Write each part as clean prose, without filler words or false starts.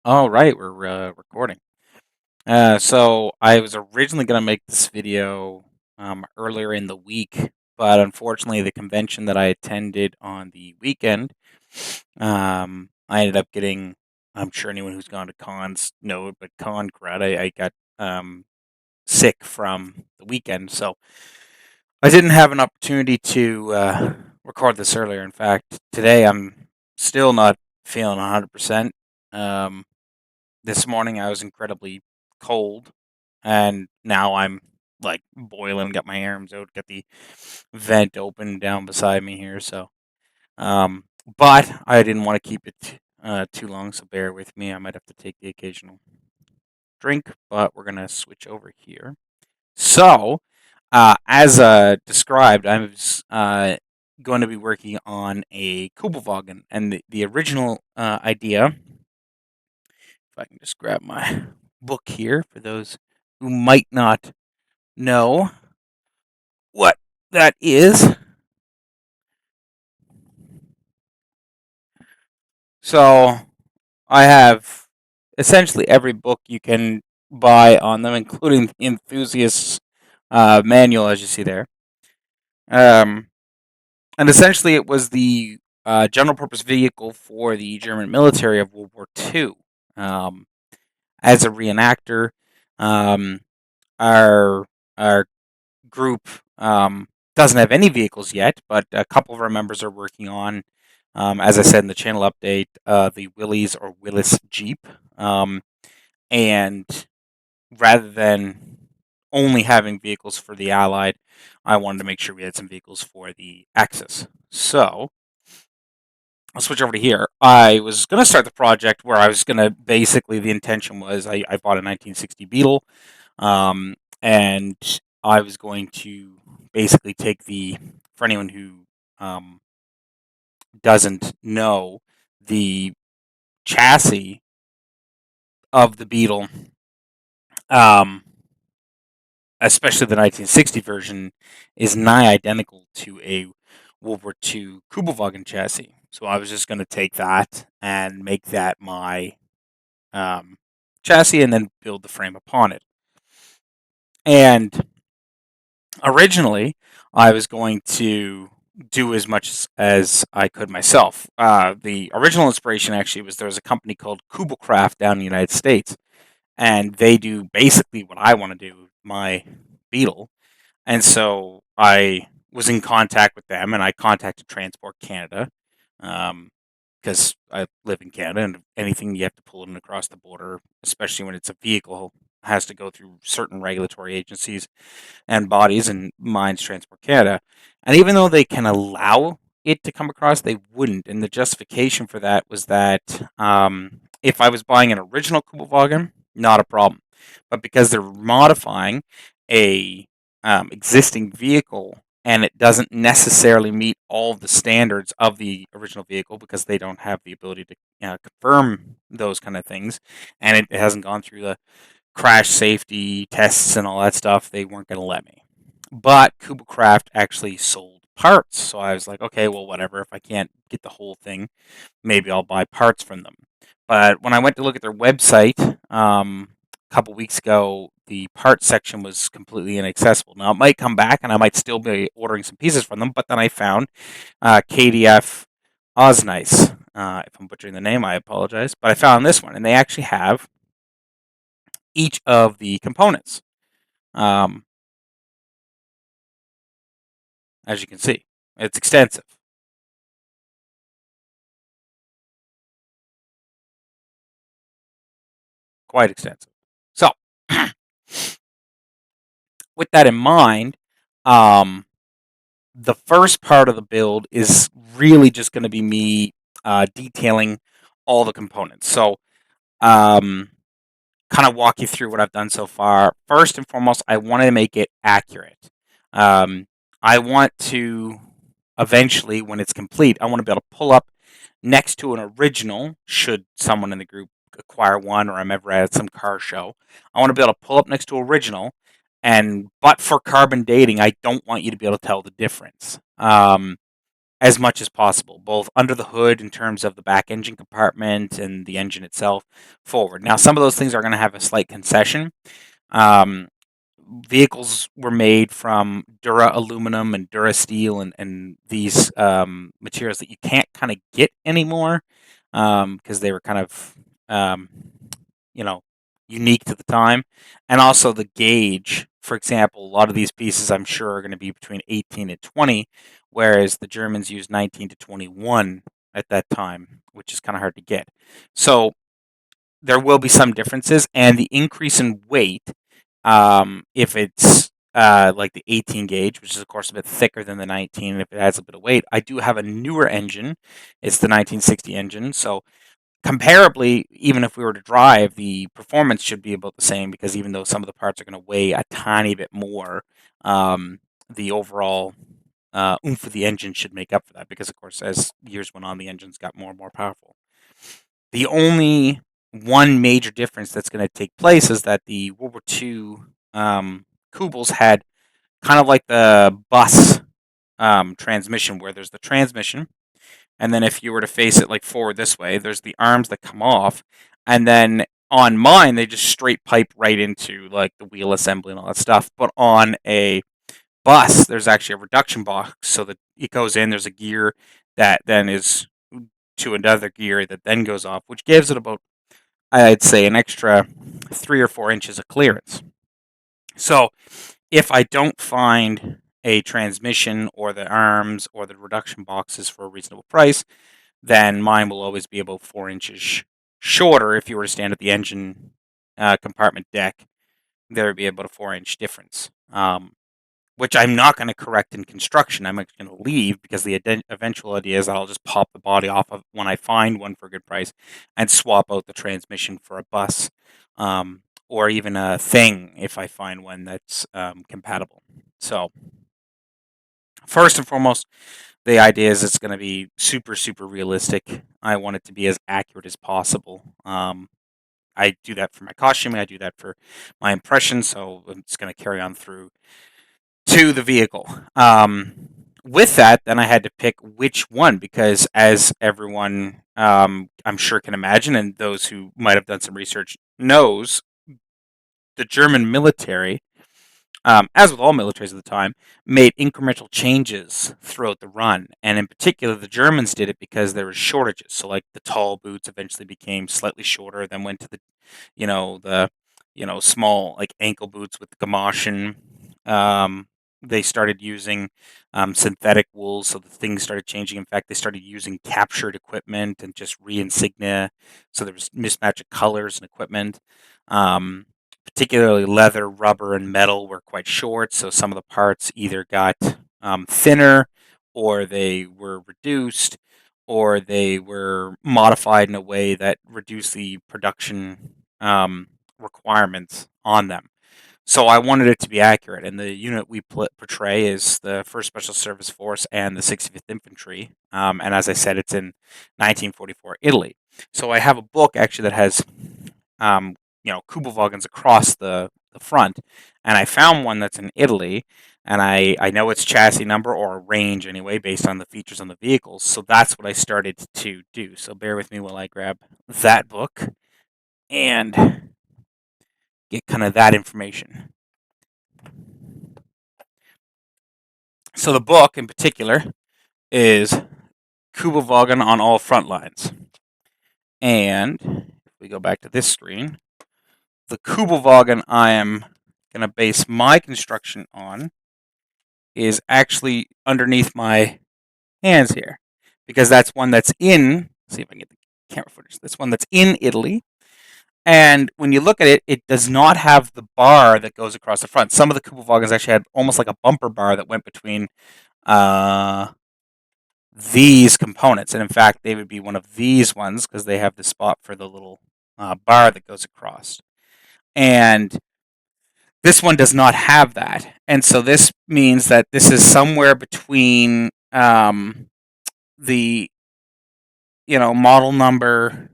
All right, we're recording. So I was originally going to make this video earlier in the week, but unfortunately, the convention that I attended on the weekend, I ended up getting. I'm sure anyone who's gone to cons know it, but con crud, I got sick from the weekend, so I didn't have an opportunity to record this earlier. In fact, today I'm still not feeling 100%. Um, this morning I was incredibly cold, and now I'm like boiling. Got my arms out, got the vent open down beside me here. So, um, but I didn't want to keep it too long, so bear with me. I might have to take the occasional drink, but we're gonna switch over here. So, as described, I was going to be working on a Kubelwagen, and the original idea. If I can just grab my book here for those who might not know what that is. So I have essentially every book you can buy on them, including the enthusiast's manual, as you see there. Um, and essentially, it was the general purpose vehicle for the German military of World War II. Um, as a reenactor, um, our our group doesn't have any vehicles yet, but a couple of our members are working on, as I said in the channel update, the Willys or Willis Jeep. Um, and rather than only having vehicles for the Allied, I wanted to make sure we had some vehicles for the Axis. So I'll switch over to here. I was going to start the project where I was going to basically, the intention was I bought a 1960 Beetle, um, and I was going to basically take for anyone who um, doesn't know, the chassis of the Beetle, um, especially the 1960 version, is nigh identical to a World War II Kubelwagen chassis. So I was just going to take that and make that my um, chassis and then build the frame upon it. And originally, I was going to do as much as I could myself. The original inspiration actually was, there was a company called Kubelcraft down in the United States, and they do basically what I want to do with my Beetle. And so I was in contact with them, and I contacted Transport Canada, because I live in Canada, and anything you have to pull in across the border, especially when it's a vehicle, has to go through certain regulatory agencies and bodies, and mine's Transport Canada. And even though they can allow it to come across, they wouldn't. And the justification for that was that if I was buying an original Kubelwagen, not a problem. But because they're modifying a existing vehicle, and it doesn't necessarily meet all of the standards of the original vehicle, because they don't have the ability to confirm those kind of things, and it hasn't gone through the crash safety tests and all that stuff, they weren't going to let me. But Kubelcraft actually sold parts, so I was like, okay, well, whatever. If I can't get the whole thing, maybe I'll buy parts from them. But when I went to look at their website a couple weeks ago, the parts section was completely inaccessible. Now, it might come back, and I might still be ordering some pieces from them, but then I found KDF Osnice. If I'm butchering the name, I apologize. But I found this one, and they actually have each of the components. Um, as you can see, it's extensive, quite extensive. So, with that in mind, um, the first part of the build is really just going to be me detailing all the components. So, um, kind of walk you through what I've done so far. First and foremost, I want to make it accurate. Um, I want to eventually, when it's complete, I want to be able to pull up next to an original, should someone in the group acquire one, or I'm ever at some car show. I want to be able to pull up next to original, and but for carbon dating, I don't want you to be able to tell the difference. as much as possible, both under the hood in terms of the back engine compartment and the engine itself forward. Now, some of those things are going to have a slight concession. Um, Vehicles were made from Dura aluminum and Dura steel and these materials that you can't kind of get anymore because they were kind of um, you know unique to the time, and also the gauge. For example, a lot of these pieces I'm sure are going to be between 18 and 20, whereas the Germans used 19 to 21 at that time, which is kind of hard to get. So there will be some differences, and the increase in weight, if it's like the 18 gauge, which is of course a bit thicker than the 19, if it adds a bit of weight, I do have a newer engine. It's the 1960 engine, so comparably, even if we were to drive, the performance should be about the same because even though some of the parts are going to weigh a tiny bit more, the overall oomph of the engine should make up for that because, of course, as years went on, the engines got more and more powerful. The only one major difference that's going to take place is that the World War II Kubels had kind of like the bus transmission, where there's the transmission, and then if you were to face it like forward this way, there's the arms that come off, and then on mine they just straight pipe right into like the wheel assembly and all that stuff. But on a bus, there's actually a reduction box, so that it goes in. There's a gear that then is to another gear that then goes off, which gives it about, I'd say, an extra 3 or 4 inches of clearance. So if I don't find a transmission or the arms or the reduction boxes for a reasonable price, then mine will always be about 4 inches shorter. If you were to stand at the engine compartment deck, there would be about a 4 inch difference, which I'm not going to correct in construction. I'm actually going to leave because the eventual idea is that I'll just pop the body off of when I find one for a good price and swap out the transmission for a bus, or even a thing if I find one that's compatible. So, first and foremost, the idea is it's going to be super, super realistic. I want it to be as accurate as possible. I do that for my costuming. I do that for my impression. So it's going to carry on through to the vehicle. With that, then I had to pick which one because, as everyone I'm sure can imagine, and those who might have done some research knows, the German military, as with all militaries at the time, made incremental changes throughout the run. And in particular, the Germans did it because there were shortages. So, like the tall boots eventually became slightly shorter, then went to the small like ankle boots with Gamaschen. They started using synthetic wool, so the things started changing. In fact, they started using captured equipment and just re-insignia, so there was mismatch of colors and equipment. Um, Particularly leather, rubber, and metal were quite short, so some of the parts either got thinner, or they were reduced, or they were modified in a way that reduced the production requirements on them. So I wanted it to be accurate, and the unit we portray is the 1st Special Service Force and the 65th Infantry. And as I said, it's in 1944 Italy. So I have a book actually that has, Kubelwagens across the front, and I found one that's in Italy, and I know its chassis number or range anyway based on the features on the vehicles. So that's what I started to do. So bear with me while I grab that book and get kind of that information. So the book in particular is Kubelwagen on all front lines. And if we go back to this screen, the Kubelwagen I am going to base my construction on is actually underneath my hands here, because that's one that's in, let's see if I can get the camera footage, this one that's in Italy. And when you look at it, it does not have the bar that goes across the front. Some of the Kubelwagens actually had almost like a bumper bar that went between uh, these components. And in fact, they would be one of these ones because they have the spot for the little bar that goes across. And this one does not have that. And so this means that this is somewhere between the, model number.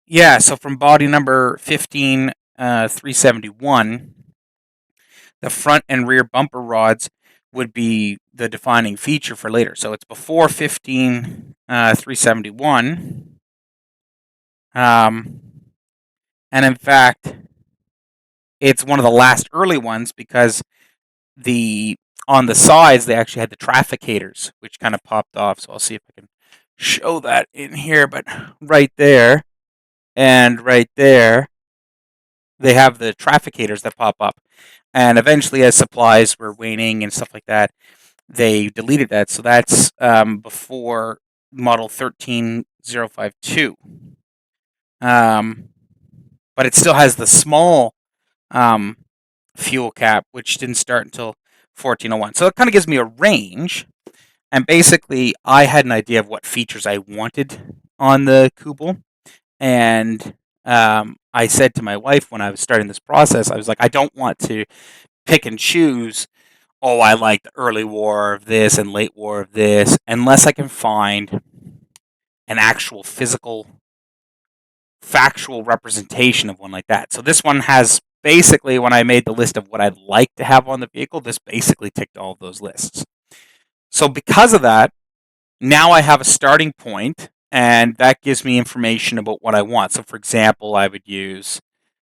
Yeah, so from body number 15 371, the front and rear bumper rods would be the defining feature for later. So it's before 15 371. And in fact, it's one of the last early ones because the on the sides they actually had the trafficators, which kind of popped off. So I'll see if I can show that in here. But right there and right there, they have the trafficators that pop up. And eventually, as supplies were waning and stuff like that, they deleted that. So that's before model 13052. Um, but it still has the small um, fuel cap, which didn't start until 1401. So it kind of gives me a range. And basically, I had an idea of what features I wanted on the Kubel. And I said to my wife when I was starting this process, I was like, I don't want to pick and choose, oh, I like the early war of this and late war of this, unless I can find an actual physical, factual representation of one like that. So this one has basically, when I made the list of what I'd like to have on the vehicle, this basically ticked all of those lists. So because of that, now I have a starting point, and that gives me information about what I want. So for example, I would use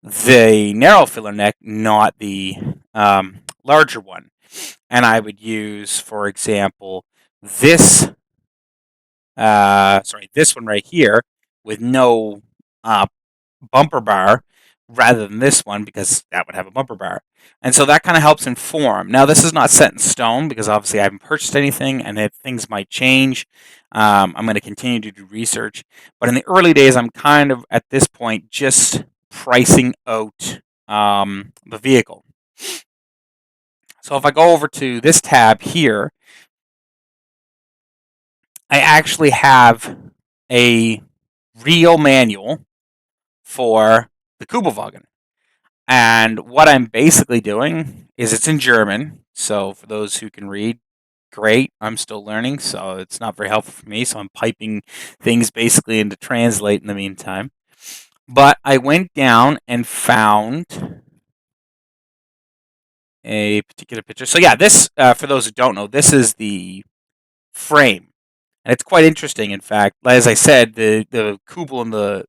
the narrow filler neck, not the larger one. And I would use, for example, this, this one right here with no uh, bumper bar rather than this one because that would have a bumper bar. And so that kind of helps inform. Now, this is not set in stone because obviously I haven't purchased anything and things might change. I'm going to continue to do research. But in the early days, I'm kind of at this point just pricing out the vehicle. So if I go over to this tab here, I actually have a real manual for the Kubelwagen. And what I'm basically doing is it's in German. So for those who can read, great. I'm still learning, so it's not very helpful for me. So I'm piping things basically into Translate in the meantime. But I went down and found a particular picture. So yeah, this, for those who don't know, this is the frame. And it's quite interesting, in fact. As I said, the Kubel and the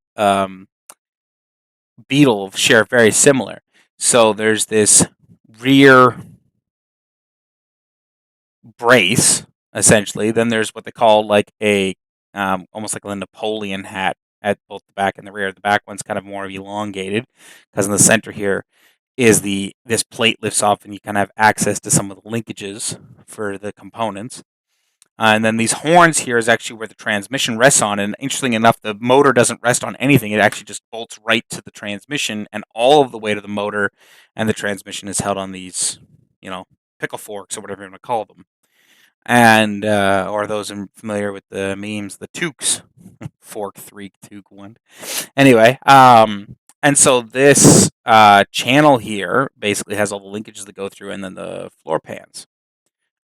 Beetle share very similar. So there's this rear brace, essentially. Then there's what they call like a almost like a Napoleon hat at both the back and the rear. The back one's kind of more elongated because in the center here is this plate lifts off and you kind of have access to some of the linkages for the components. And then these horns here is actually where the transmission rests on. And interestingly enough, the motor doesn't rest on anything. It actually just bolts right to the transmission, and all of the weight of the motor and the transmission is held on these, pickle forks or whatever you want to call them. And or those familiar with the memes, the toques, fork three, toque one. Anyway, and so this channel here basically has all the linkages that go through, and then the floor pans.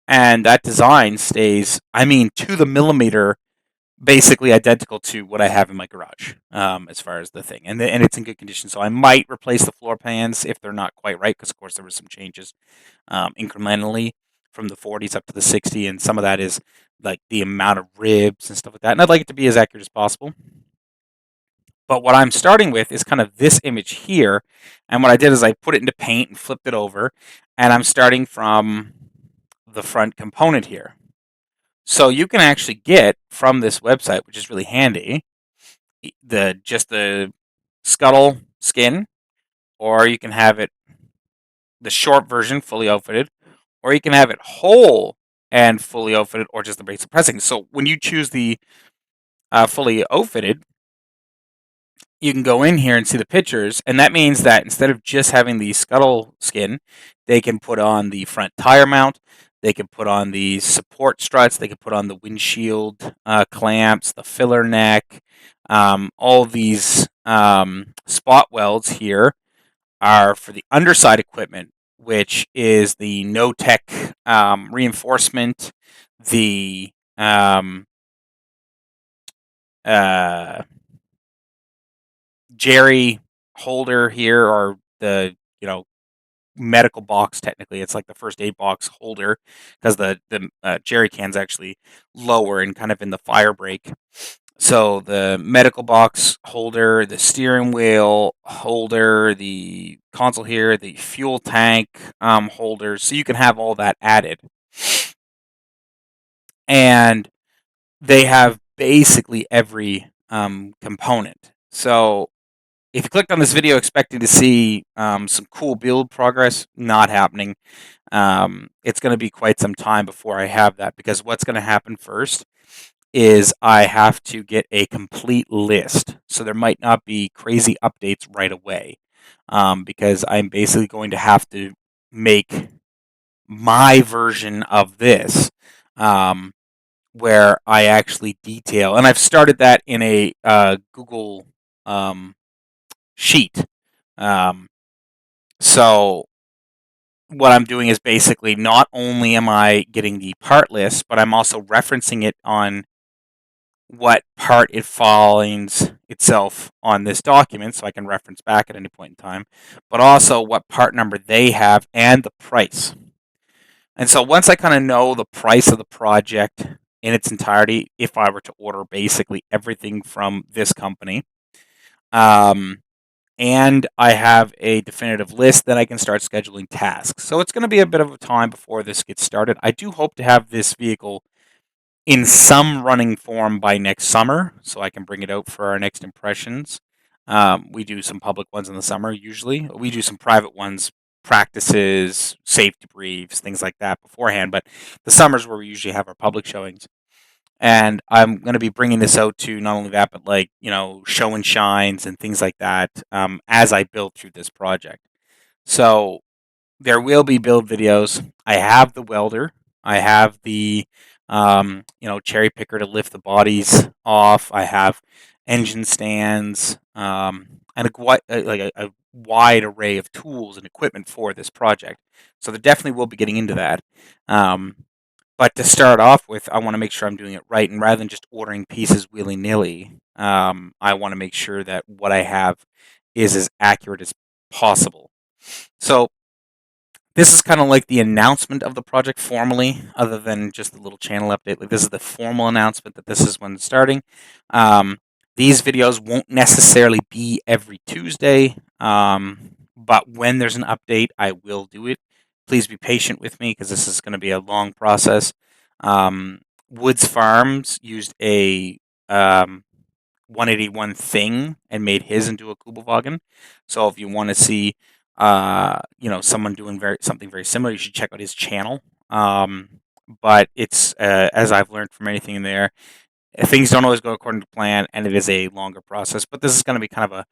And that design stays, to the millimeter, basically identical to what I have in my garage, as far as the thing. And it's in good condition. So I might replace the floor pans if they're not quite right, because, of course, there were some changes incrementally from the 40s up to the 60, and some of that is like the amount of ribs and stuff like that. And I'd like it to be as accurate as possible. But what I'm starting with is kind of this image here. And what I did is I put it into paint and flipped it over. And I'm starting from the front component here. So you can actually get from this website, which is really handy, just the scuttle skin, or you can have it the short version, fully outfitted, or you can have it whole and fully outfitted, or just the basic pressing. So when you choose the fully outfitted, you can go in here and see the pictures, and that means that instead of just having the scuttle skin, they can put on the front tire mount, they can put on the support struts, they can put on the windshield clamps, the filler neck, all these spot welds here are for the underside equipment, which is the no-tech reinforcement, the Jerry holder here, or the medical box. Technically, it's like the first aid box holder, because the jerry can's actually lower and kind of in the fire break. So the medical box holder, the steering wheel holder, the console here, the fuel tank holder, so you can have all that added. And they have basically every component. So if you clicked on this video expecting to see some cool build progress, not happening. It's going to be quite some time before I have that, because what's going to happen first is I have to get a complete list. So there might not be crazy updates right away, because I'm basically going to have to make my version of this, um, where I actually detail. And I've started that in a Google um, sheet. Um, so what I'm doing is basically, not only am I getting the part list, but I'm also referencing it on what part it finds itself on this document, so I can reference back at any point in time, but also what part number they have and the price. And so once I kind of know the price of the project in its entirety, if I were to order basically everything from this company, um, and I have a definitive list, then I can start scheduling tasks. So it's going to be a bit of a time before this gets started. I do hope to have this vehicle in some running form by next summer, so I can bring it out for our next impressions. We do some public ones in the summer usually. We do some private ones, practices, safety briefs, things like that beforehand. But the summers where we usually have our public showings. And I'm going to be bringing this out to not only that, but like, show and shines and things like that, as I build through this project. So there will be build videos. I have the welder. I have the cherry picker to lift the bodies off. I have engine stands, and a wide array of tools and equipment for this project. So there definitely will be getting into that. Um, but to start off with, I want to make sure I'm doing it right, and rather than just ordering pieces willy nilly, I want to make sure that what I have is as accurate as possible. So this is kind of like the announcement of the project formally, other than just the little channel update. Like, this is the formal announcement that this is when it's starting. These videos won't necessarily be every Tuesday, but when there's an update, I will do it. Please be patient with me, because this is going to be a long process. Um, Woods Farms used a 181 thing and made his into a Kubelwagen. So if you want to see, someone doing something very similar, you should check out his channel. But it's, as I've learned from anything in there, things don't always go according to plan, and it is a longer process. But this is going to be kind of a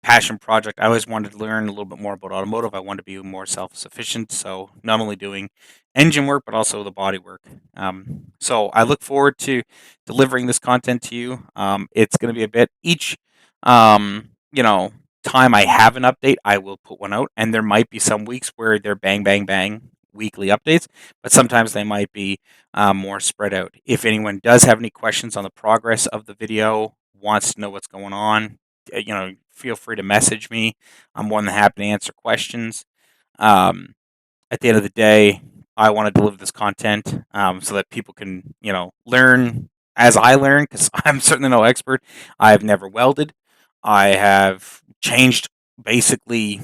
passion project. I always wanted to learn a little bit more about automotive. I wanted to be more self-sufficient, so not only doing engine work, but also the body work. So I look forward to delivering this content to you. It's going to be a bit each, um, you know, time I have an update, I will put one out, and there might be some weeks where they're bang, bang, bang weekly updates, but sometimes they might be more spread out. If anyone does have any questions on the progress of the video, wants to know what's going on, feel free to message me. I'm more than happy to answer questions. Um, at the end of the day, I want to deliver this content, so that people can, learn as I learn, because I'm certainly no expert. I've never welded. I have changed basically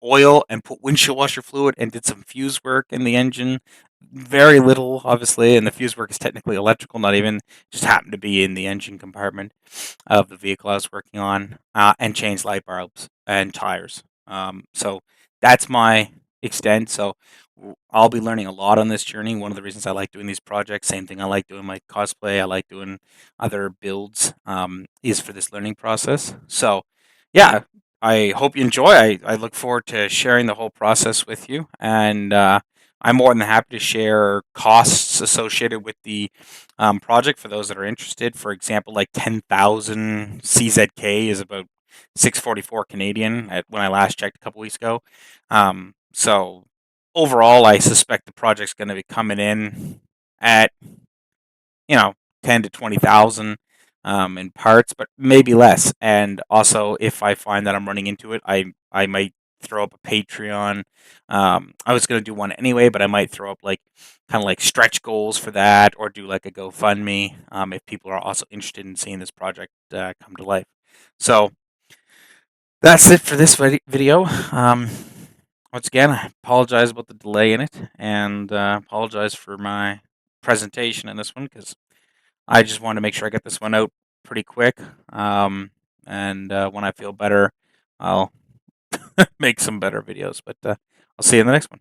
oil and put windshield washer fluid and did some fuse work in the engine. Very little, obviously, and the fuse work is technically electrical, not even, just happened to be in the engine compartment of the vehicle I was working on, and changed light bulbs and tires. So that's my extent. So I'll be learning a lot on this journey. One of the reasons I like doing these projects, same thing I like doing my cosplay, I like doing other builds, is for this learning process. So yeah, I hope you enjoy. I look forward to sharing the whole process with you, and I'm more than happy to share costs associated with the project for those that are interested. For example, like 10,000 CZK is about 644 Canadian when I last checked a couple weeks ago. So overall, I suspect the project's going to be coming in at, 10 to 20,000. in parts, but maybe less. And also, if I find that I'm running into it, I might throw up a Patreon. I was gonna do one anyway, but I might throw up like kind of like stretch goals for that, or do like a GoFundMe if people are also interested in seeing this project come to life. So that's it for this video. Once again, I apologize about the delay in it, and apologize for my presentation in this one because I just want to make sure I get this one out pretty quick. Um, and when I feel better, I'll make some better videos. But I'll see you in the next one.